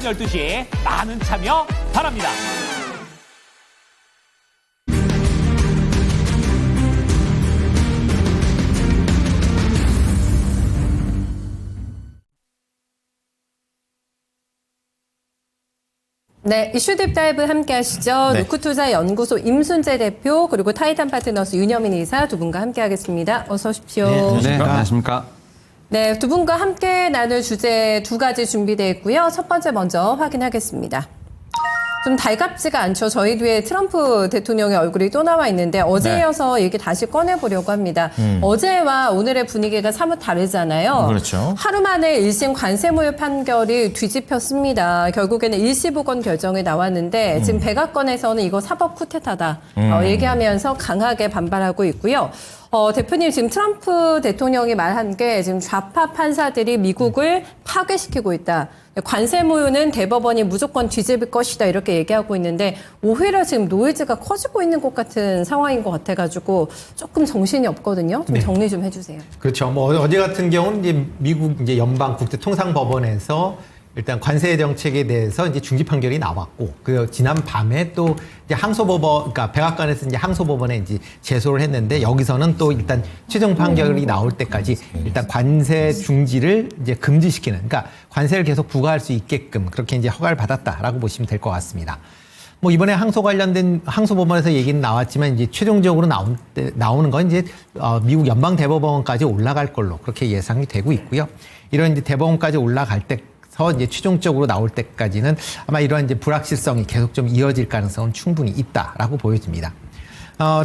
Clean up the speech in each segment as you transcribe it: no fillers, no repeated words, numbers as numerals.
12시 많은 참여 바랍니다. 네, 이슈 딥다이브 함께 하시죠. 네. 루크투자연구소 임순재 대표 그리고 타이탄 파트너스 윤여민 이사 두 분과 함께 하겠습니다. 어서 오십시오. 네, 안녕하십니까. 네, 두 분과 함께 나눌 주제 두 가지 준비되어 있고요. 첫 번째 먼저 확인하겠습니다. 좀 달갑지가 않죠. 저희 뒤에 트럼프 대통령의 얼굴이 또 나와 있는데 어제 이어서 얘기 다시 꺼내보려고 합니다. 어제와 오늘의 분위기가 사뭇 다르잖아요. 그렇죠. 하루 만에 1심 관세무효 판결이 뒤집혔습니다. 결국에는 일시복원 결정이 나왔는데 지금 백악관에서는 이거 사법 쿠데타다 얘기하면서 강하게 반발하고 있고요. 대표님 지금 트럼프 대통령이 말한 게 지금 좌파 판사들이 미국을 파괴시키고 있다. 관세무효는 대법원이 무조건 뒤집을 것이다 이렇게 얘기하고 있는데 오히려 지금 노이즈가 커지고 있는 것 같은 상황인 것 같아가지고 조금 정신이 없거든요. 좀 정리 좀 해주세요. 그렇죠. 뭐 어제 같은 경우는 이제 미국 이제 연방 국제통상법원에서 일단 관세 정책에 대해서 이제 중지 판결이 나왔고, 그 지난 밤에 또 이제 항소법원, 그러니까 백악관에서 이제 항소법원에 이제 제소를 했는데 여기서는 또 일단 최종 판결이 나올 때까지 일단 관세 중지를 이제 금지시키는, 그러니까 관세를 계속 부과할 수 있게끔 그렇게 이제 허가를 받았다라고 보시면 될 것 같습니다. 뭐 이번에 항소 관련된 항소법원에서 얘기는 나왔지만 이제 최종적으로 나오는 건 이제 미국 연방 대법원까지 올라갈 걸로 그렇게 예상이 되고 있고요. 이런 이제 대법원까지 올라갈 때서 이제 최종적으로 나올 때까지는 아마 이러한 이제 불확실성이 계속 좀 이어질 가능성은 충분히 있다라고 보여집니다.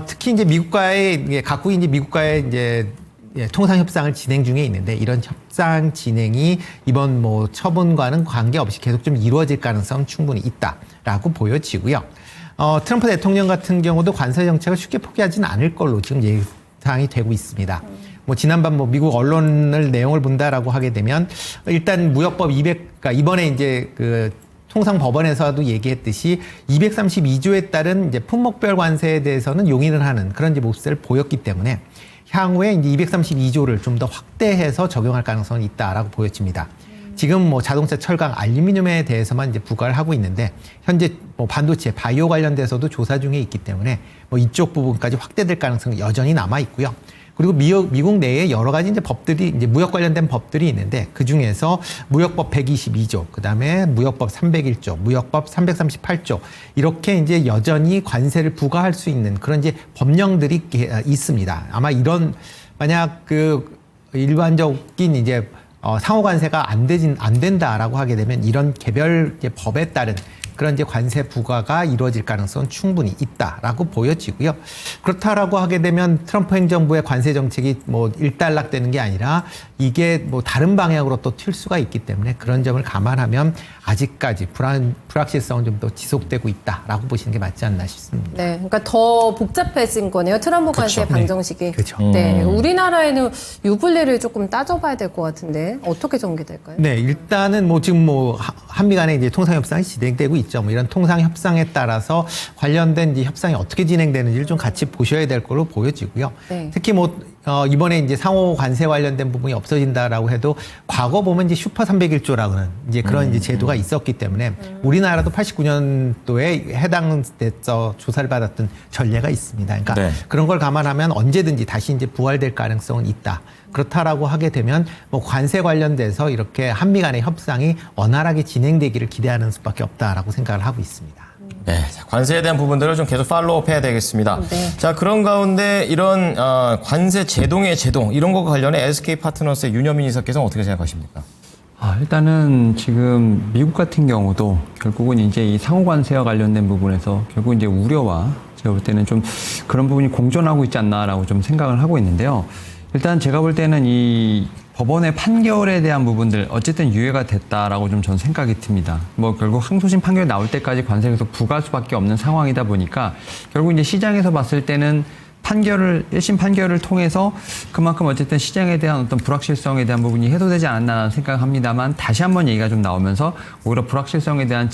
특히 이제 각국이 이제 미국과의 이제 통상 협상을 진행 중에 있는데 이런 협상 진행이 이번 뭐 처분과는 관계없이 계속 좀 이루어질 가능성은 충분히 있다라고 보여지고요. 트럼프 대통령 같은 경우도 관세 정책을 쉽게 포기하지는 않을 걸로 지금 예상이 되고 있습니다. 뭐 지난밤 뭐 미국 언론을 내용을 본다라고 하게 되면 일단 무역법 그러니까 이번에 이제 그 통상법원에서도 얘기했듯이 232조에 따른 이제 품목별 관세에 대해서는 용인을 하는 그런 이제 모습을 보였기 때문에 향후에 이제 232조를 좀 더 확대해서 적용할 가능성이 있다라고 보여집니다. 지금 뭐 자동차, 철강, 알루미늄에 대해서만 이제 부과를 하고 있는데 현재 뭐 반도체, 바이오 관련돼서도 조사 중에 있기 때문에 뭐 이쪽 부분까지 확대될 가능성이 여전히 남아 있고요. 그리고 미국 내에 여러 가지 이제 법들이 이제 무역 관련된 법들이 있는데 그 중에서 무역법 122조, 그다음에 무역법 301조, 무역법 338조 이렇게 이제 여전히 관세를 부과할 수 있는 그런 이제 법령들이 있습니다. 아마 이런 만약 그 일반적인 이제 상호 관세가 안 된다라고 하게 되면 이런 개별 이제 법에 따른 그런 이제 관세 부과가 이루어질 가능성은 충분히 있다라고 보여지고요. 그렇다라고 하게 되면 트럼프 행정부의 관세 정책이 뭐 일단락되는 게 아니라 이게 뭐 다른 방향으로 또 튈 수가 있기 때문에 그런 점을 감안하면 아직까지 불확실성은 좀 더 지속되고 있다라고 보시는 게 맞지 않나 싶습니다. 네, 그러니까 더 복잡해진 거네요. 트럼프 관세 그렇죠. 방정식이. 네. 그렇죠. 네, 우리나라에는 유불리를 조금 따져봐야 될 것 같은데 어떻게 전개될까요? 네, 일단은 뭐 지금 뭐 한미 간에 이제 통상 협상이 진행되고 있죠. 뭐 이런 통상 협상에 따라서 관련된 이제 협상이 어떻게 진행되는지를 좀 같이 보셔야 될 걸로 보여지고요. 네. 특히 뭐 이번에 이제 상호 관세 관련된 부분이 없어진다라고 해도 과거 보면 이제 슈퍼 301조라는 이제 그런 이제 제도가 있었기 때문에 우리나라도 89년도에 해당돼서 조사를 받았던 전례가 있습니다. 그러니까 네. 그런 걸 감안하면 언제든지 다시 이제 부활될 가능성은 있다. 그렇다라고 하게 되면 뭐 관세 관련돼서 이렇게 한미 간의 협상이 원활하게 진행되기를 기대하는 수밖에 없다라고 생각을 하고 있습니다. 네, 자, 관세에 대한 부분들을 좀 계속 팔로우업 해야 되겠습니다. 네. 자, 그런 가운데 이런 관세 제동의 제동 이런 것과 관련해 SK 파트너스의 윤여민 이사께서는 어떻게 생각하십니까? 일단은 지금 미국 같은 경우도 결국은 이제 이 상호관세와 관련된 부분에서 결국 이제 우려와 제가 볼 때는 좀 그런 부분이 공존하고 있지 않나라고 좀 생각을 하고 있는데요. 일단 제가 볼 때는 이 법원의 판결에 대한 부분들 어쨌든 유예가 됐다라고 좀 전 생각이 듭니다. 뭐 결국 항소심 판결이 나올 때까지 관세가 계속 부과할 수밖에 없는 상황이다 보니까 결국 이제 시장에서 봤을 때는 1심 판결을 통해서 그만큼 어쨌든 시장에 대한 어떤 불확실성에 대한 부분이 해소되지 않았나라는 생각을 합니다만 다시 한번 얘기가 좀 나오면서 오히려 불확실성에 대한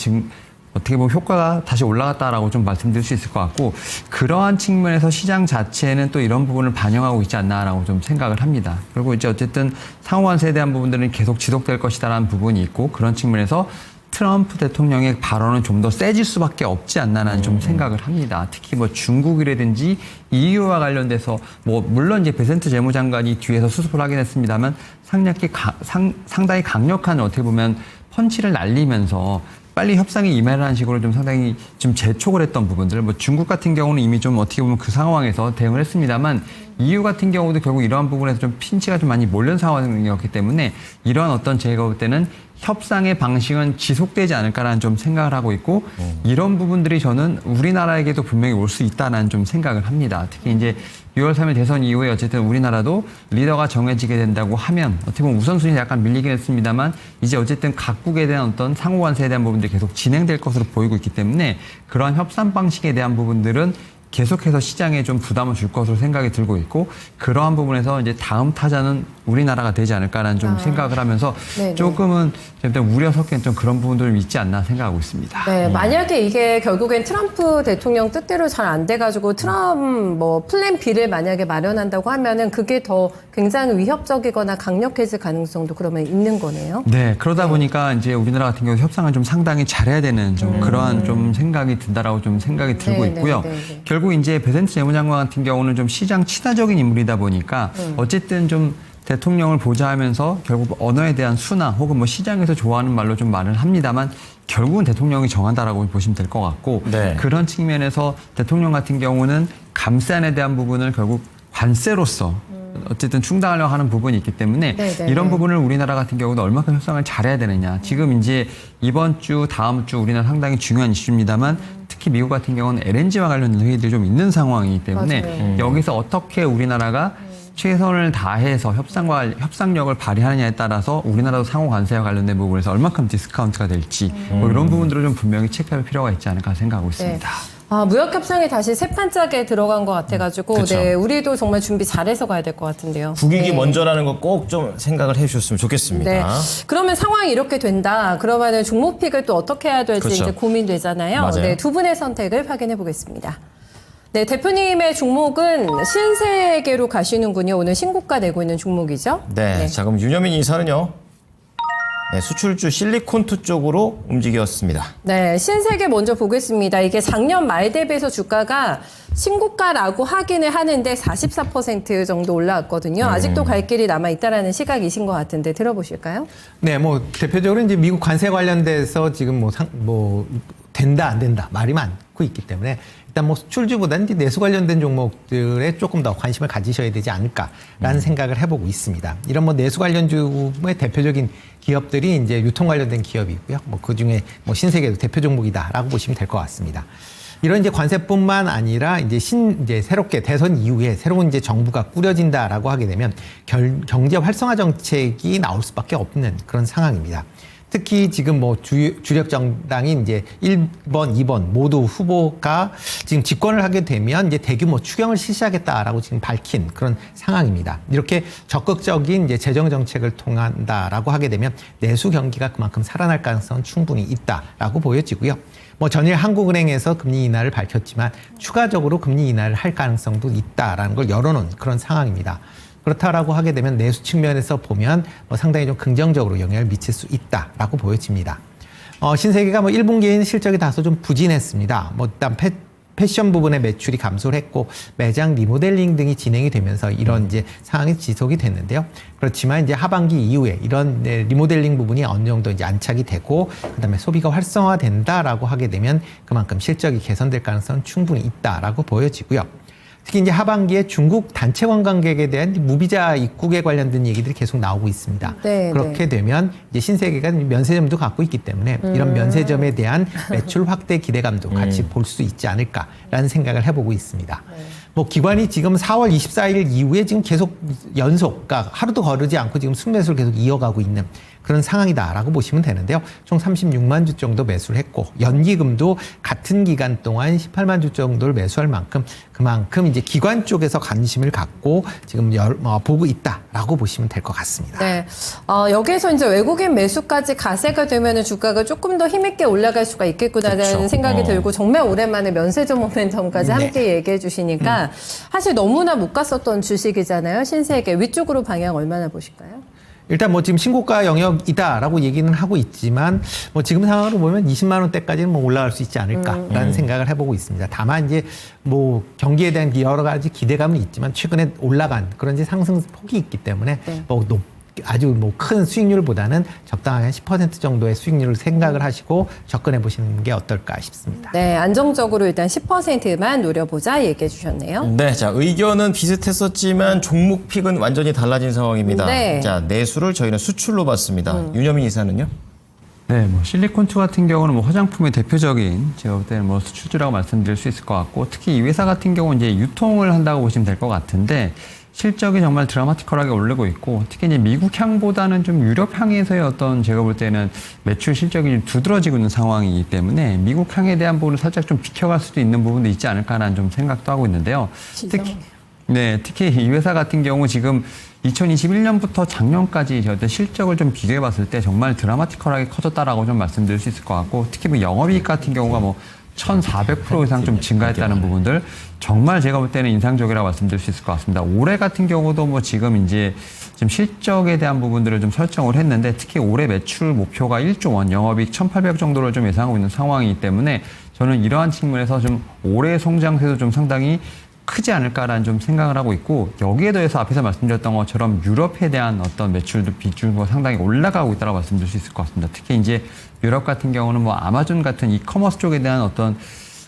어떻게 보면 효과가 다시 올라갔다라고 좀 말씀드릴 수 있을 것 같고 그러한 측면에서 시장 자체는 또 이런 부분을 반영하고 있지 않나라고 좀 생각을 합니다. 그리고 이제 어쨌든 상호관세에 대한 부분들은 계속 지속될 것이다라는 부분이 있고 그런 측면에서 트럼프 대통령의 발언은 좀 더 세질 수밖에 없지 않나라는 좀 생각을 합니다. 특히 뭐 중국이라든지 EU와 관련돼서 뭐 물론 이제 베센트 재무장관이 뒤에서 수습을 하긴 했습니다만 상당히 강력한 어떻게 보면 펀치를 날리면서 빨리 협상에 임하라는 식으로 좀 상당히 좀 재촉을 했던 부분들, 뭐 중국 같은 경우는 이미 좀 어떻게 보면 그 상황에서 대응을 했습니다만 EU 같은 경우도 결국 이러한 부분에서 좀 핀치가 좀 많이 몰린 상황이었기 때문에 이러한 어떤 제가 볼 때는 협상의 방식은 지속되지 않을까라는 좀 생각을 하고 있고 이런 부분들이 저는 우리나라에게도 분명히 올 수 있다는 좀 생각을 합니다. 특히 이제 6월 3일 대선 이후에 어쨌든 우리나라도 리더가 정해지게 된다고 하면 어떻게 보면 우선순위가 약간 밀리긴 했습니다만 이제 어쨌든 각국에 대한 어떤 상호관세에 대한 부분들이 계속 진행될 것으로 보이고 있기 때문에 그러한 협상 방식에 대한 부분들은 계속해서 시장에 좀 부담을 줄 것으로 생각이 들고 있고 그러한 부분에서 이제 다음 타자는 우리나라가 되지 않을까라는 좀 생각을 하면서 네네. 조금은 우려 섞인 좀 그런 부분들이 있지 않나 생각하고 있습니다. 네, 만약에 이게 결국엔 트럼프 대통령 뜻대로 잘 안 돼가지고 뭐 플랜 B를 만약에 마련한다고 하면은 그게 더 굉장히 위협적이거나 강력해질 가능성도 그러면 있는 거네요. 네, 그러다 보니까 이제 우리나라 같은 경우 협상을 좀 상당히 잘해야 되는 좀 그러한 좀 생각이 든다라고 좀 생각이 들고 네, 있고요. 네, 네, 네. 결국 이제 베센트 재무장관 같은 경우는 좀 시장 친화적인 인물이다 보니까 어쨌든 좀 대통령을 보좌하면서 결국 언어에 대한 순화 혹은 뭐 시장에서 좋아하는 말로 좀 말을 합니다만 결국은 대통령이 정한다라고 보시면 될 것 같고 네. 그런 측면에서 대통령 같은 경우는 감세안에 대한 부분을 결국 관세로서 어쨌든 충당하려고 하는 부분이 있기 때문에 네네. 이런 부분을 우리나라 같은 경우는 얼마큼 협상을 잘해야 되느냐. 지금 이제 이번 주, 다음 주 우리나라 상당히 중요한 이슈입니다만 특히 미국 같은 경우는 LNG와 관련된 회의들이 좀 있는 상황이기 때문에 맞아요. 여기서 어떻게 우리나라가 최선을 다해서 협상력을 발휘하느냐에 따라서 우리나라도 상호 관세와 관련된 부분에서 얼마큼 디스카운트가 될지 뭐 이런 부분들을 좀 분명히 체크할 필요가 있지 않을까 생각하고 있습니다. 무역협상이 다시 새 판짝에 들어간 것 같아가지고 그쵸. 네, 우리도 정말 준비 잘해서 가야 될 것 같은데요. 국익이 네. 먼저라는 거 꼭 좀 생각을 해주셨으면 좋겠습니다. 네. 그러면 상황이 이렇게 된다. 그러면은 종목픽을 또 어떻게 해야 될지 그렇죠. 이제 고민되잖아요. 맞아요. 네, 두 분의 선택을 확인해 보겠습니다. 네, 대표님의 종목은 신세계로 가시는군요. 오늘 신고가 내고 있는 종목이죠. 네. 자, 그럼 윤여민 이사는요. 네, 수출주 실리콘투 쪽으로 움직였습니다. 네, 신세계 먼저 보겠습니다. 이게 작년 말 대비해서 주가가 신고가라고 하기는 하는데 44% 정도 올라왔거든요. 아직도 갈 길이 남아 있다라는 시각이신 것 같은데 들어보실까요? 네, 뭐 대표적으로 이제 미국 관세 관련돼서 지금 뭐 된다 안 된다 말이 많고 있기 때문에 일단 뭐 수출주보다는 이제 내수 관련된 종목들에 조금 더 관심을 가지셔야 되지 않을까라는 생각을 해보고 있습니다. 이런 뭐 내수 관련주의 대표적인 기업들이 이제 유통 관련된 기업이고요. 뭐 그 중에 뭐 신세계도 대표 종목이다라고 보시면 될 것 같습니다. 이런 이제 관세뿐만 아니라 이제 새롭게 대선 이후에 새로운 이제 정부가 꾸려진다라고 하게 되면 경제 활성화 정책이 나올 수밖에 없는 그런 상황입니다. 특히 지금 뭐 주력 정당인 이제 1번, 2번 모두 후보가 지금 집권을 하게 되면 이제 대규모 추경을 실시하겠다라고 지금 밝힌 그런 상황입니다. 이렇게 적극적인 이제 재정 정책을 통한다라고 하게 되면 내수 경기가 그만큼 살아날 가능성은 충분히 있다라고 보여지고요. 뭐 전일 한국은행에서 금리 인하를 밝혔지만 추가적으로 금리 인하를 할 가능성도 있다라는 걸 열어놓은 그런 상황입니다. 그렇다라고 하게 되면 내수 측면에서 보면 뭐 상당히 좀 긍정적으로 영향을 미칠 수 있다라고 보여집니다. 신세계가 뭐 1분기에는 실적이 다소 좀 부진했습니다. 뭐 일단 패션 부분의 매출이 감소를 했고 매장 리모델링 등이 진행이 되면서 이런 이제 상황이 지속이 됐는데요. 그렇지만 이제 하반기 이후에 이런 리모델링 부분이 어느 정도 이제 안착이 되고 그다음에 소비가 활성화된다라고 하게 되면 그만큼 실적이 개선될 가능성은 충분히 있다라고 보여지고요. 특히 이제 하반기에 중국 단체 관광객에 대한 무비자 입국에 관련된 얘기들이 계속 나오고 있습니다. 네, 그렇게 되면 이제 신세계가 면세점도 갖고 있기 때문에 이런 면세점에 대한 매출 확대 기대감도 같이 볼 수 있지 않을까라는 생각을 해보고 있습니다. 뭐 기관이 지금 4월 24일 이후에 지금 계속 연속, 그러니까 하루도 거르지 않고 지금 순매수를 계속 이어가고 있는 그런 상황이다라고 보시면 되는데요. 총 36만 주 정도 매수를 했고 연기금도 같은 기간 동안 18만 주 정도를 매수할 만큼 그만큼 이제 기관 쪽에서 관심을 갖고 지금 보고 있다라고 보시면 될 것 같습니다. 네. 여기에서 이제 외국인 매수까지 가세가 되면은 주가가 조금 더 힘있게 올라갈 수가 있겠구나라는 그쵸. 생각이 들고 정말 오랜만에 면세점 모멘텀까지 함께 얘기해 주시니까 사실 너무나 못 갔었던 주식이잖아요. 신세계 위쪽으로 방향 얼마나 보실까요? 일단 뭐 지금 신고가 영역이다라고 얘기는 하고 있지만 뭐 지금 상황으로 보면 20만 원대까지는 뭐 올라갈 수 있지 않을까라는 생각을 해보고 있습니다. 다만 이제 뭐 경기에 대한 여러 가지 기대감은 있지만 최근에 올라간 그런 이제 상승 폭이 있기 때문에 뭐 아주 뭐 큰 수익률보다는 적당하게 10% 정도의 수익률을 생각을 하시고 접근해 보시는 게 어떨까 싶습니다. 네, 안정적으로 일단 10%만 노려보자 얘기해 주셨네요. 네, 자 의견은 비슷했었지만 종목 픽은 완전히 달라진 상황입니다. 네. 자 내수를 저희는 수출로 봤습니다. 윤여민 이사는요? 네, 뭐 실리콘투 같은 경우는 뭐 화장품의 대표적인 제가 볼 때는 뭐 수출주라고 말씀드릴 수 있을 것 같고 특히 이 회사 같은 경우는 이제 유통을 한다고 보시면 될 것 같은데 실적이 정말 드라마티컬하게 오르고 있고 특히 이제 미국 향보다는 좀 유럽 향에서의 어떤 제가 볼 때는 매출 실적이 좀 두드러지고 있는 상황이기 때문에 미국 향에 대한 부분을 살짝 좀 비켜갈 수도 있는 부분도 있지 않을까라는 좀 생각도 하고 있는데요. 특히 이 회사 같은 경우 지금 2021년부터 작년까지 어떤 실적을 좀 비교해 봤을 때 정말 드라마티컬하게 커졌다라고 좀 말씀드릴 수 있을 것 같고 특히 뭐 영업이익 같은 경우가 뭐 1,400% 이상 좀 증가했다는 부분들 정말 제가 볼 때는 인상적이라고 말씀드릴 수 있을 것 같습니다. 올해 같은 경우도 뭐 지금 이제 좀 실적에 대한 부분들을 좀 설정을 했는데 특히 올해 매출 목표가 1조 원, 영업이익 1,800 정도를 좀 예상하고 있는 상황이기 때문에 저는 이러한 측면에서 좀 올해 성장세도 좀 상당히 크지 않을까라는 좀 생각을 하고 있고 여기에 더해서 앞에서 말씀드렸던 것처럼 유럽에 대한 어떤 매출도 비중도 상당히 올라가고 있다고 말씀드릴 수 있을 것 같습니다. 특히 이제 유럽 같은 경우는 뭐 아마존 같은 이커머스 쪽에 대한 어떤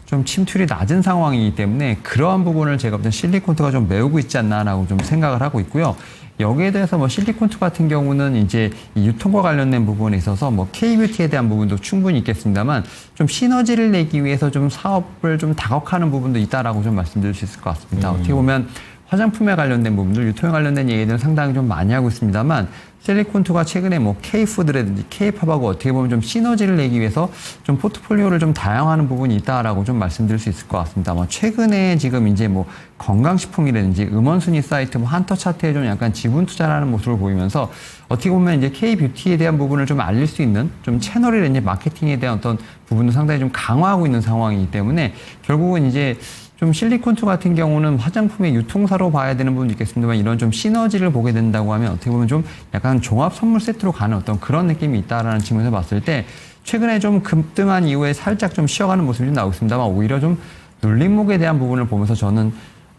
좀 침투율이 낮은 상황이기 때문에 그러한 부분을 제가 볼 때 실리콘투가 좀 메우고 있지 않나라고 좀 생각을 하고 있고요. 여기에 대해서 뭐 실리콘투 같은 경우는 이제 이 유통과 관련된 부분에 있어서 뭐 K-뷰티에 대한 부분도 충분히 있겠습니다만 좀 시너지를 내기 위해서 좀 사업을 좀 다각화하는 부분도 있다라고 좀 말씀드릴 수 있을 것 같습니다. 어떻게 보면 화장품에 관련된 부분들, 유통에 관련된 얘기들은 상당히 좀 많이 하고 있습니다만 실리콘투가 최근에 뭐 K푸드라든지 K팝하고 어떻게 보면 좀 시너지를 내기 위해서 좀 포트폴리오를 좀 다양화하는 부분이 있다라고 좀 말씀드릴 수 있을 것 같습니다. 뭐 최근에 지금 이제 뭐 건강식품이라든지 음원순위 사이트 뭐 한터 차트에 좀 약간 지분 투자라는 모습을 보이면서 어떻게 보면 이제 K뷰티에 대한 부분을 좀 알릴 수 있는 좀 채널이라든지 마케팅에 대한 어떤 부분도 상당히 좀 강화하고 있는 상황이기 때문에 결국은 이제 좀 실리콘투 같은 경우는 화장품의 유통사로 봐야 되는 부분도 있겠습니다만 이런 좀 시너지를 보게 된다고 하면 어떻게 보면 좀 약간 종합 선물 세트로 가는 어떤 그런 느낌이 있다라는 측면에서 봤을 때 최근에 좀 급등한 이후에 살짝 좀 쉬어가는 모습이 좀 나오고 있습니다만 오히려 좀 눌림목에 대한 부분을 보면서 저는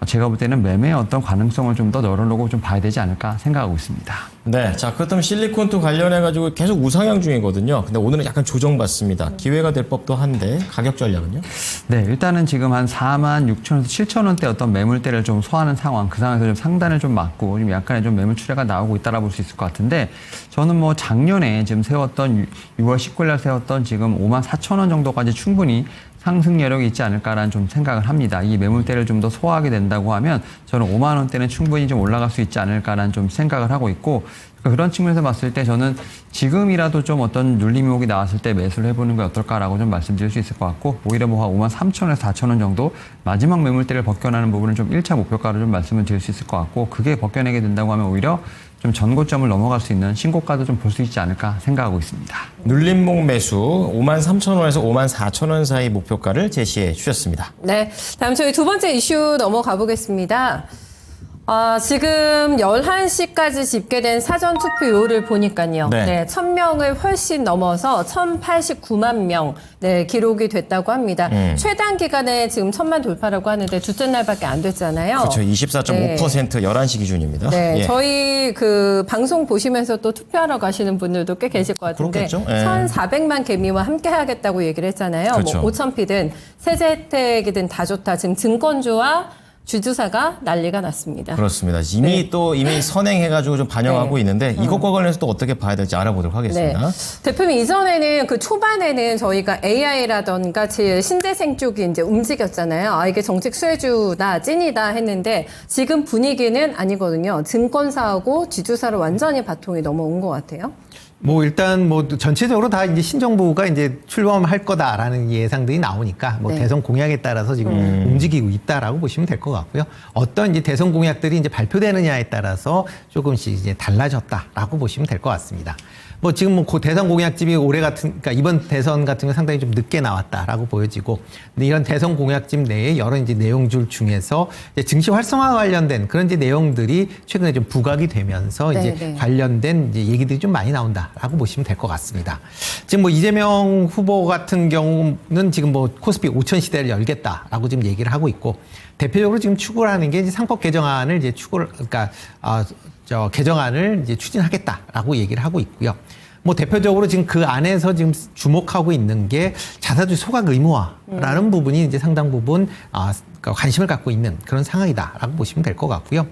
제가 볼 때는 매매의 어떤 가능성을 좀 더 열어놓고 좀 봐야 되지 않을까 생각하고 있습니다. 네, 자 그렇다면 실리콘투 관련해가지고 계속 우상향 중이거든요. 근데 오늘은 약간 조정받습니다. 기회가 될 법도 한데 가격 전략은요? 네, 일단은 지금 한 46,000원에서 7,000원대 어떤 매물대를 좀 소화하는 상황, 그 상황에서 좀 상단을 좀 맞고 좀 약간의 좀 매물 추세가 나오고 있다라 볼 수 있을 것 같은데 저는 뭐 작년에 지금 세웠던 6월 19일 날 세웠던 지금 54,000원 정도까지 충분히 상승 여력이 있지 않을까라는 좀 생각을 합니다. 이 매물대를 좀 더 소화하게 된다고 하면 저는 5만 원대는 충분히 좀 올라갈 수 있지 않을까라는 좀 생각을 하고 있고 그런 측면에서 봤을 때 저는 지금이라도 좀 어떤 눌림목이 나왔을 때 매수를 해보는 게 어떨까라고 좀 말씀드릴 수 있을 것 같고 오히려 뭐 5만 3천원에서 4천원 정도 마지막 매물대를 벗겨나는 부분은 좀 1차 목표가로 좀 말씀을 드릴 수 있을 것 같고 그게 벗겨내게 된다고 하면 오히려 좀 전고점을 넘어갈 수 있는 신고가도 좀 볼 수 있지 않을까 생각하고 있습니다. 눌림목 매수 53,000원에서 54,000원 사이 목표가를 제시해 주셨습니다. 네, 다음 저희 두 번째 이슈 넘어가 보겠습니다. 지금 11시까지 집계된 사전투표율을 보니까요. 네. 1,000명을 훨씬 넘어서 1,089만 명 기록이 됐다고 합니다. 최단 기간에 지금 1,000만 돌파라고 하는데 둘째 날밖에 안 됐잖아요. 그렇죠. 24.5% 11시 기준입니다. 네, 예. 저희 그 방송 보시면서 또 투표하러 가시는 분들도 꽤 계실 것 같은데 그렇겠죠. 예. 1,400만 개미와 함께 하겠다고 얘기를 했잖아요. 그렇죠. 뭐 5,000피든 세제 혜택이든 다 좋다. 지금 증권주와 주주사가 난리가 났습니다. 그렇습니다. 이미 선행해가지고 좀 반영하고 네. 있는데 이것과 관련해서 또 어떻게 봐야 될지 알아보도록 하겠습니다. 대표님 이전에는 그 초반에는 저희가 AI라던가 신재생 쪽이 이제 움직였잖아요. 이게 정책 수혜주다, 찐이다 했는데 지금 분위기는 아니거든요. 증권사하고 주주사로 완전히 바통이 넘어온 것 같아요. 뭐 일단 뭐 전체적으로 다 이제 신정부가 이제 출범할 거다라는 예상들이 나오니까 뭐 네. 대선 공약에 따라서 지금 움직이고 있다라고 보시면 될 것 같고요. 어떤 이제 대선 공약들이 이제 발표되느냐에 따라서 조금씩 이제 달라졌다라고 보시면 될 것 같습니다. 뭐 지금 뭐 대선 공약집이 그러니까 이번 대선 같은 경우 상당히 좀 늦게 나왔다라고 보여지고, 근데 이런 대선 공약집 내에 여러 이제 내용줄 중에서 이제 증시 활성화 관련된 그런 이제 내용들이 최근에 좀 부각이 되면서 이제 네. 관련된 이제 얘기들이 좀 많이 나온다라고 보시면 될 것 같습니다. 지금 뭐 이재명 후보 같은 경우는 지금 뭐 코스피 5천 시대를 열겠다라고 지금 얘기를 하고 있고, 대표적으로 지금 추구를 하는 게 이제 상법 개정안을 이제 개정안을 이제 추진하겠다라고 얘기를 하고 있고요. 뭐 대표적으로 지금 그 안에서 지금 주목하고 있는 게 자사주 소각 의무화라는 부분이 이제 상당 부분 관심을 갖고 있는 그런 상황이다라고 보시면 될 것 같고요.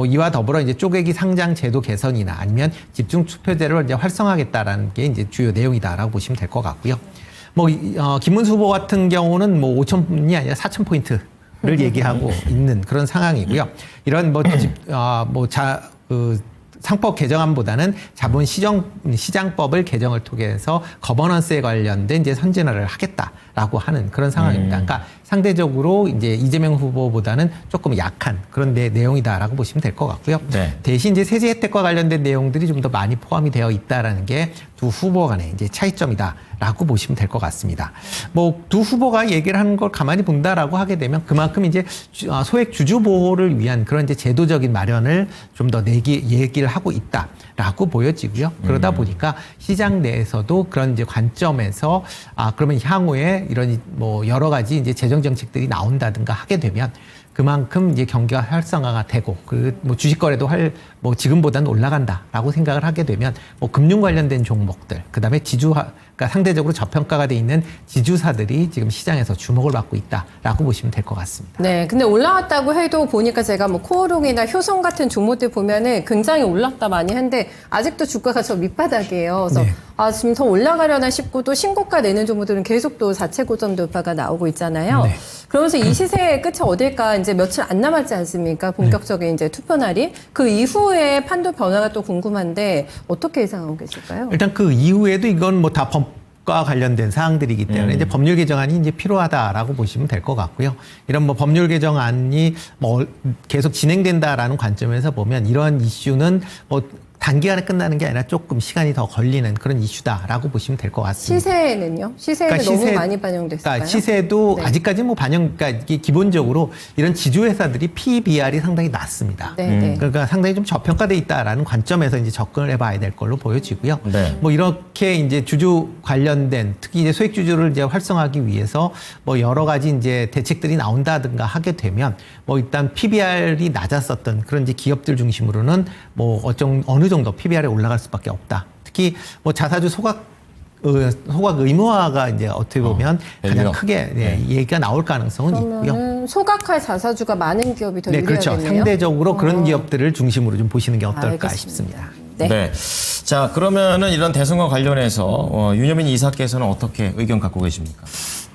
이와 더불어 이제 쪼개기 상장 제도 개선이나 아니면 집중 투표제를 이제 활성화하겠다라는 게 이제 주요 내용이다라고 보시면 될 것 같고요. 김문수 후보 같은 경우는 5,000이 아니라 4,000포인트를 얘기하고 있는 그런 상황이고요. 이런 상법 개정안보다는 자본시장법을 개정을 통해서 거버넌스에 관련된 이제 선진화를 하겠다라고 하는 그런 상황입니다. 그러니까 상대적으로 이제 이재명 후보보다는 조금 약한 그런 내용이다라고 보시면 될 것 같고요. 네. 대신 이제 세제 혜택과 관련된 내용들이 좀 더 많이 포함이 되어 있다라는 게 두 후보 간의 이제 차이점이다라고 보시면 될 것 같습니다. 두 후보가 얘기를 하는 걸 가만히 본다라고 하게 되면 그만큼 이제 소액 주주 보호를 위한 그런 이제 제도적인 마련을 좀 더 얘기를 하고 있다라고 보여지고요. 그러다 보니까 시장 내에서도 그런 이제 관점에서 그러면 향후에 이런 여러 가지 이제 재정 정책들이 나온다든가 하게 되면 그만큼 이제 경기가 활성화가 되고 주식 거래도 지금보다는 올라간다라고 생각을 하게 되면 금융 관련된 종목들, 그다음에 그러니까 상대적으로 저평가가 돼 있는 지주사들이 지금 시장에서 주목을 받고 있다라고 보시면 될 것 같습니다. 네, 근데 올라왔다고 해도 보니까 제가 코오롱이나 효성 같은 종목들 보면은 굉장히 올랐다 많이 했는데 아직도 주가가 저 밑바닥이에요. 그래서 네. 지금 더 올라가려나 싶고 또 신고가 내는 종목들은 계속 또 자체 고점 돌파가 나오고 있잖아요. 네. 그러면서 이 시세의 끝이 어딜까 이제 며칠 안 남았지 않습니까? 본격적인 이제 투표 날이. 그 이후에 판도 변화가 또 궁금한데 어떻게 예상하고 계실까요? 일단 그 이후에도 이건 다 법과 관련된 사항들이기 때문에 이제 법률 개정안이 이제 필요하다라고 보시면 될 것 같고요. 이런 법률 개정안이 계속 진행된다라는 관점에서 보면 이러한 이슈는 단기간에 끝나는 게 아니라 조금 시간이 더 걸리는 그런 이슈다라고 보시면 될 것 같습니다. 시세는요? 시세는 너무 많이 반영됐을까요? 그러니까 시세도 네. 아직까지는 그러니까 이게 기본적으로 이런 지주회사들이 PBR이 상당히 낮습니다. 네. 그러니까 상당히 좀 저평가돼 있다라는 관점에서 이제 접근을 해봐야 될 걸로 보여지고요. 네. 이렇게 이제 주주 관련된 특히 이제 소액 주주를 이제 활성화하기 위해서 여러 가지 이제 대책들이 나온다든가 하게 되면 일단 PBR이 낮았었던 그런 이제 기업들 중심으로는 어느 정도 PBR에 올라갈 수밖에 없다. 특히 자사주 소각 의무화가 이제 어떻게 보면 가장 크게 얘기가 나올 가능성은 있고요. 그러면 소각할 자사주가 많은 기업이 더 네, 유리하겠네요. 그렇죠. 상대적으로 그런 기업들을 중심으로 좀 보시는 게 어떨까 알겠습니다. 싶습니다. 네. 네. 자, 그러면은 이런 대선과 관련해서 윤여민 이사께서는 어떻게 의견 갖고 계십니까?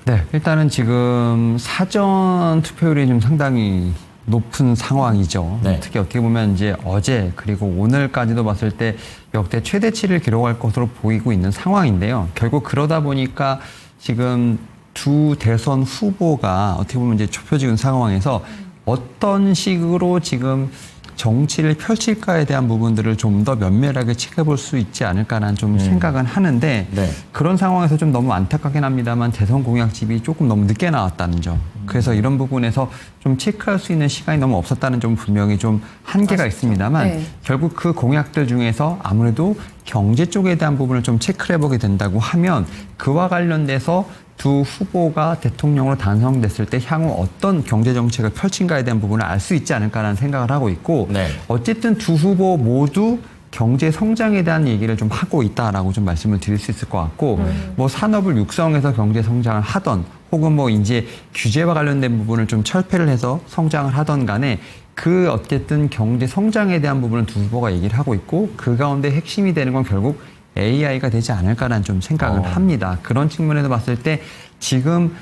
네, 일단은 지금 사전 투표율이 좀 상당히 높은 상황이죠. 네. 특히 어떻게 보면 이제 어제 그리고 오늘까지도 봤을 때 역대 최대치를 기록할 것으로 보이고 있는 상황인데요. 결국 그러다 보니까 지금 두 대선 후보가 어떻게 보면 이제 좁혀지는 상황에서 어떤 식으로 지금 정치를 펼칠까에 대한 부분들을 좀 더 면밀하게 체크해볼 수 있지 않을까라는 좀 생각은 하는데 네. 그런 상황에서 좀 너무 안타깝긴 합니다만 대선 공약집이 조금 너무 늦게 나왔다는 점. 그래서 이런 부분에서 좀 체크할 수 있는 시간이 너무 없었다는 점 분명히 좀 한계가 있습니다만 네. 결국 그 공약들 중에서 아무래도 경제 쪽에 대한 부분을 좀 체크를 해보게 된다고 하면 그와 관련돼서 두 후보가 대통령으로 당선됐을 때 향후 어떤 경제 정책을 펼친가에 대한 부분을 알 수 있지 않을까라는 생각을 하고 있고 네. 어쨌든 두 후보 모두 경제 성장에 대한 얘기를 좀 하고 있다라고 좀 말씀을 드릴 수 있을 것 같고 산업을 육성해서 경제 성장을 하던 혹은 이제 규제와 관련된 부분을 좀 철폐를 해서 성장을 하던 간에 그 어쨌든 경제 성장에 대한 부분을 두 후보가 얘기를 하고 있고 그 가운데 핵심이 되는 건 결국 AI가 되지 않을까라는 좀 생각을 합니다. 그런 측면에서 봤을 때 지금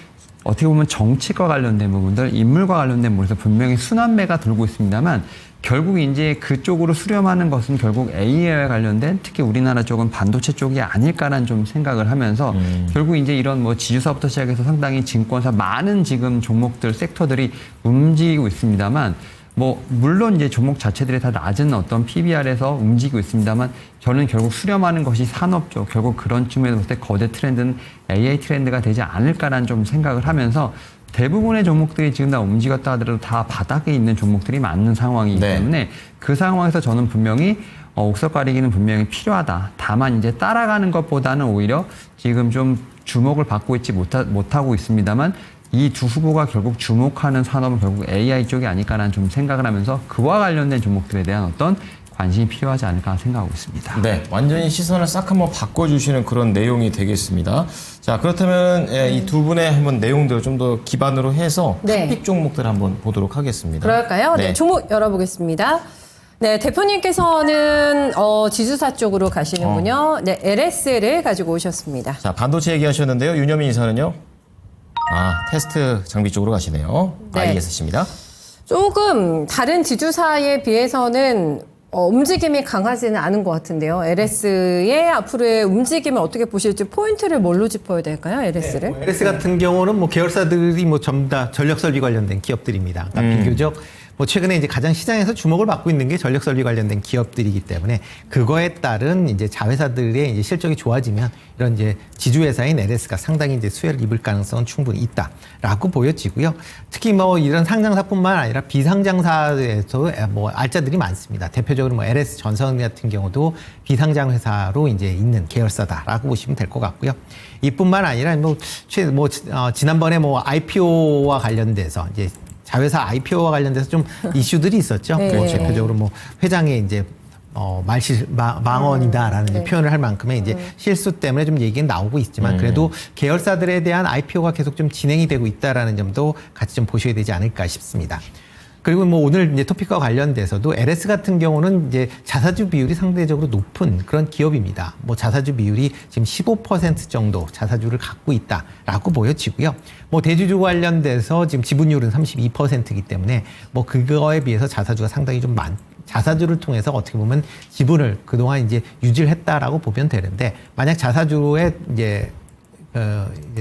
어떻게 보면 정치과 관련된 부분들, 인물과 관련된 부분에서 분명히 순환매가 돌고 있습니다만 결국 이제 그쪽으로 수렴하는 것은 결국 AI와 관련된 특히 우리나라 쪽은 반도체 쪽이 아닐까라는 좀 생각을 하면서 결국 이제 이런 지주사부터 시작해서 상당히 증권사 많은 지금 종목들, 섹터들이 움직이고 있습니다만 뭐 물론 이제 종목 자체들이 다 낮은 어떤 PBR에서 움직이고 있습니다만 저는 결국 수렴하는 것이 산업죠. 결국 그런 측면에서 볼 때 거대 트렌드는 AI 트렌드가 되지 않을까라는 좀 생각을 하면서 대부분의 종목들이 지금 다 움직였다 하더라도 다 바닥에 있는 종목들이 많은 상황이기 네. 때문에 그 상황에서 저는 분명히 옥석 가리기는 분명히 필요하다. 다만 이제 따라가는 것보다는 오히려 지금 좀 주목을 받고 있지 못하고 있습니다만 이 두 후보가 결국 주목하는 산업은 결국 AI 쪽이 아닐까라는 좀 생각을 하면서 그와 관련된 종목들에 대한 어떤 관심이 필요하지 않을까 생각하고 있습니다. 네, 완전히 시선을 싹 한번 바꿔주시는 그런 내용이 되겠습니다. 자, 그렇다면 이 두 분의 한번 내용들을 좀 더 기반으로 해서 네. 픽 종목들 한번 보도록 하겠습니다. 그럴까요? 네, 종목 열어보겠습니다. 네, 대표님께서는 지주사 쪽으로 가시는군요. 네, LS를 가지고 오셨습니다. 자, 반도체 얘기하셨는데요. 윤여민 이사는요? 테스트 장비 쪽으로 가시네요. 네. ISC입니다. 조금 다른 지주사에 비해서는 움직임이 강하지는 않은 것 같은데요. LS의 앞으로의 움직임을 어떻게 보실지 포인트를 뭘로 짚어야 될까요? LS를? LS 같은 경우는 뭐 계열사들이 뭐 전부 다 전력 설비 관련된 기업들입니다. 그러니까 비교적 뭐 최근에 이제 가장 시장에서 주목을 받고 있는 게 전력 설비 관련된 기업들이기 때문에 그거에 따른 이제 자회사들의 이제 실적이 좋아지면 이런 이제 지주회사인 LS가 상당히 이제 수혜를 입을 가능성은 충분히 있다라고 보여지고요. 특히 뭐 이런 상장사뿐만 아니라 비상장사에서 뭐 알짜들이 많습니다. 대표적으로 뭐 LS 전선 같은 경우도 비상장 회사로 이제 있는 계열사다라고 보시면 될 것 같고요. 이뿐만 아니라 지난번에 뭐 IPO와 관련돼서 이제 자회사 IPO와 관련돼서 좀 이슈들이 있었죠. 네. 뭐 대표적으로 뭐 회장의 이제 망언이다라는 이제 표현을 할 만큼의 이제 실수 때문에 좀 얘기는 나오고 있지만 그래도 계열사들에 대한 IPO가 계속 좀 진행이 되고 있다라는 점도 같이 좀 보셔야 되지 않을까 싶습니다. 그리고 뭐 오늘 이제 토픽과 관련돼서도 LS 같은 경우는 이제 자사주 비율이 상대적으로 높은 그런 기업입니다. 뭐 자사주 비율이 지금 15% 정도 자사주를 갖고 있다라고 보여지고요. 뭐 대주주 관련돼서 지금 지분율은 32%이기 때문에 뭐 그거에 비해서 자사주가 상당히 좀 자사주를 통해서 어떻게 보면 지분을 그동안 이제 유지를 했다라고 보면 되는데 만약 자사주에 이제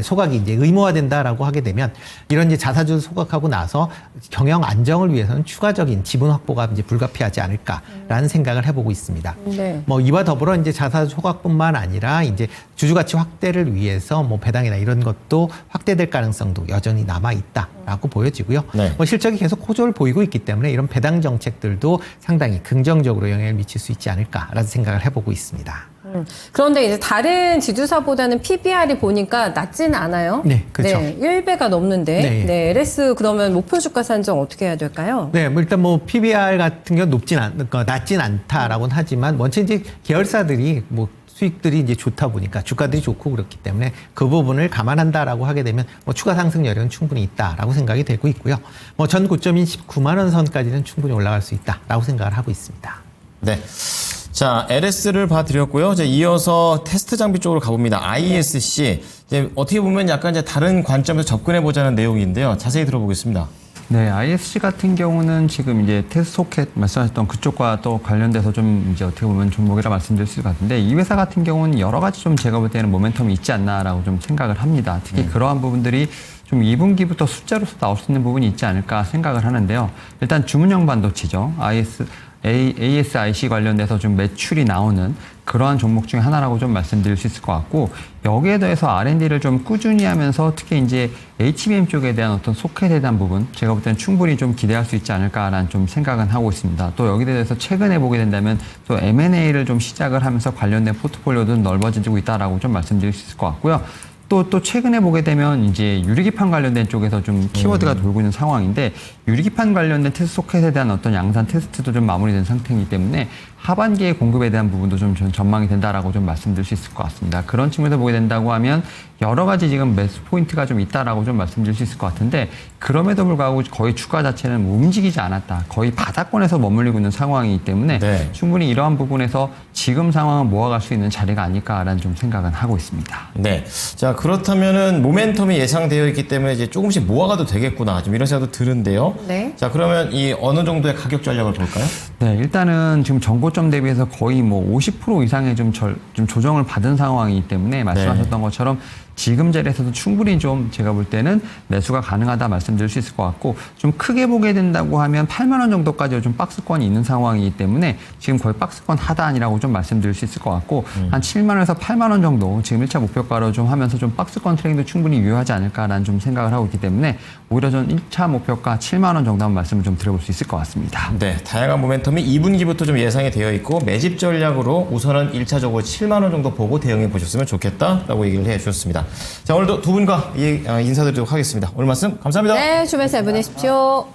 소각이 이제 의무화된다라고 하게 되면 이런 이제 자사주를 소각하고 나서 경영 안정을 위해서는 추가적인 지분 확보가 이제 불가피하지 않을까라는 생각을 해보고 있습니다. 네. 뭐 이와 더불어 이제 자사주 소각뿐만 아니라 이제 주주 가치 확대를 위해서 뭐 배당이나 이런 것도 확대될 가능성도 여전히 남아 있다라고 보여지고요. 네. 뭐 실적이 계속 호조를 보이고 있기 때문에 이런 배당 정책들도 상당히 긍정적으로 영향을 미칠 수 있지 않을까라는 생각을 해보고 있습니다. 그런데 이제 다른 지주사보다는 PBR이 보니까 낮지는 않아요. 네, 그렇죠. 네, 1배가 넘는데. 네. 네, LS 그러면 목표 주가 산정 어떻게 해야 될까요? 네, 뭐 일단 뭐 PBR 같은 경우 낮진 않다라고는 하지만 원체 이제 계열사들이 뭐 수익들이 이제 좋다 보니까 주가들이 좋고 그렇기 때문에 그 부분을 감안한다라고 하게 되면 뭐 추가 상승 여력은 충분히 있다라고 생각이 되고 있고요. 뭐 전 고점인 19만 원 선까지는 충분히 올라갈 수 있다라고 생각을 하고 있습니다. 네. 자, LS를 봐드렸고요. 이제 이어서 테스트 장비 쪽으로 가봅니다. ISC. 이제 어떻게 보면 약간 이제 다른 관점에서 접근해보자는 내용인데요. 자세히 들어보겠습니다. 네, ISC 같은 경우는 지금 이제 테스트 소켓 말씀하셨던 그쪽과 또 관련돼서 좀 이제 어떻게 보면 종목이라 말씀드릴 수 있을 것 같은데 이 회사 같은 경우는 여러 가지 좀 제가 볼 때는 모멘텀이 있지 않나라고 좀 생각을 합니다. 특히 그러한 부분들이 좀 2분기부터 숫자로서 나올 수 있는 부분이 있지 않을까 생각을 하는데요. 일단 주문형 반도체죠. ASIC 관련돼서 좀 매출이 나오는 그러한 종목 중에 하나라고 좀 말씀드릴 수 있을 것 같고 여기에 대해서 R&D를 좀 꾸준히 하면서 특히 이제 HBM 쪽에 대한 어떤 소켓에 대한 부분 제가 볼 때는 충분히 좀 기대할 수 있지 않을까라는 좀 생각은 하고 있습니다. 또 여기에 대해서 최근에 보게 된다면 또 M&A를 좀 시작을 하면서 관련된 포트폴리오도 넓어지고 있다라고 좀 말씀드릴 수 있을 것 같고요. 또 최근에 보게 되면 이제 유리기판 관련된 쪽에서 좀 키워드가 돌고 있는 상황인데 유리기판 관련된 테스트 소켓에 대한 어떤 양산 테스트도 좀 마무리된 상태이기 때문에 하반기의 공급에 대한 부분도 좀 전망이 된다라고 좀 말씀드릴 수 있을 것 같습니다. 그런 측면에서 보게 된다고 하면 여러 가지 지금 매수 포인트가 좀 있다라고 좀 말씀드릴 수 있을 것 같은데 그럼에도 불구하고 거의 주가 자체는 움직이지 않았다. 거의 바닥권에서 머물리고 있는 상황이기 때문에 네. 충분히 이러한 부분에서 지금 상황을 모아갈 수 있는 자리가 아닐까라는 좀 생각은 하고 있습니다. 네. 자, 그렇다면은 모멘텀이 예상되어 있기 때문에 이제 조금씩 모아가도 되겠구나. 좀 이런 생각도 드는데요. 네. 자, 그러면 이 어느 정도의 가격 전략을 볼까요? 네, 일단은 지금 전고점 대비해서 거의 뭐 50% 이상의 좀 조정을 받은 상황이기 때문에 말씀하셨던 것처럼 지금 자리에서도 충분히 좀 제가 볼 때는 매수가 가능하다 말씀드릴 수 있을 것 같고 좀 크게 보게 된다고 하면 8만 원 정도까지 좀 박스권이 있는 상황이기 때문에 지금 거의 박스권 하단이라고 좀 말씀드릴 수 있을 것 같고 한 7만 원에서 8만 원 정도 지금 1차 목표가로 좀 하면서 좀 박스권 트레이딩도 충분히 유효하지 않을까라는 좀 생각을 하고 있기 때문에 오히려 전 1차 목표가 7만 원 정도 한번 말씀을 좀 드려볼 수 있을 것 같습니다. 네, 다양한 모멘텀이 2분기부터 좀 예상이 되어 있고 매집 전략으로 우선은 1차적으로 7만 원 정도 보고 대응해 보셨으면 좋겠다라고 얘기를 해 주셨습니다. 자, 오늘도 두 분과 인사드리도록 하겠습니다. 오늘 말씀 감사합니다. 네, 주말 잘 보내십시오.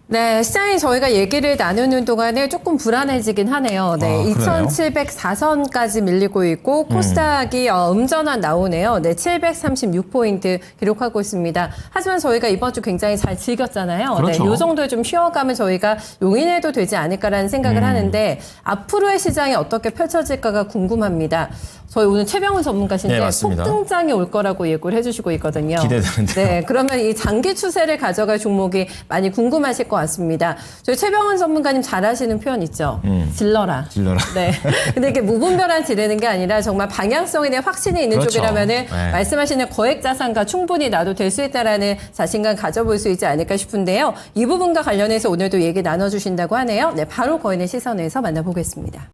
네, 시장이 저희가 얘기를 나누는 동안에 조금 불안해지긴 하네요. 네, 아, 그러네요. 2704선까지 밀리고 있고 코스닥이 음전환 나오네요. 네, 736포인트 기록하고 있습니다. 하지만 저희가 이번 주 굉장히 잘 즐겼잖아요. 그렇죠. 네, 이 정도의 좀 쉬어가면 저희가 용인해도 되지 않을까라는 생각을 하는데 앞으로의 시장이 어떻게 펼쳐질까가 궁금합니다. 저희 오늘 최병훈 전문가신데 네, 맞습니다. 폭등장이 올 거라고 예고를 해주시고 있거든요. 기대되는데요. 네, 그러면 이 장기 추세를 가져갈 종목이 많이 궁금하실 것 같습니다. 저희 최병훈 전문가님 잘 하시는 표현 있죠? 질러라. 질러라. 네. 근데 이게 무분별한 지르는 게 아니라 정말 방향성에 대한 확신이 있는 그렇죠. 쪽이라면은 네. 말씀하시는 거액 자산과 충분히 나도 될 수 있다라는 자신감 가져볼 수 있지 않을까 싶은데요. 이 부분과 관련해서 오늘도 얘기 나눠주신다고 하네요. 네, 바로 거인의 시선에서 만나보겠습니다.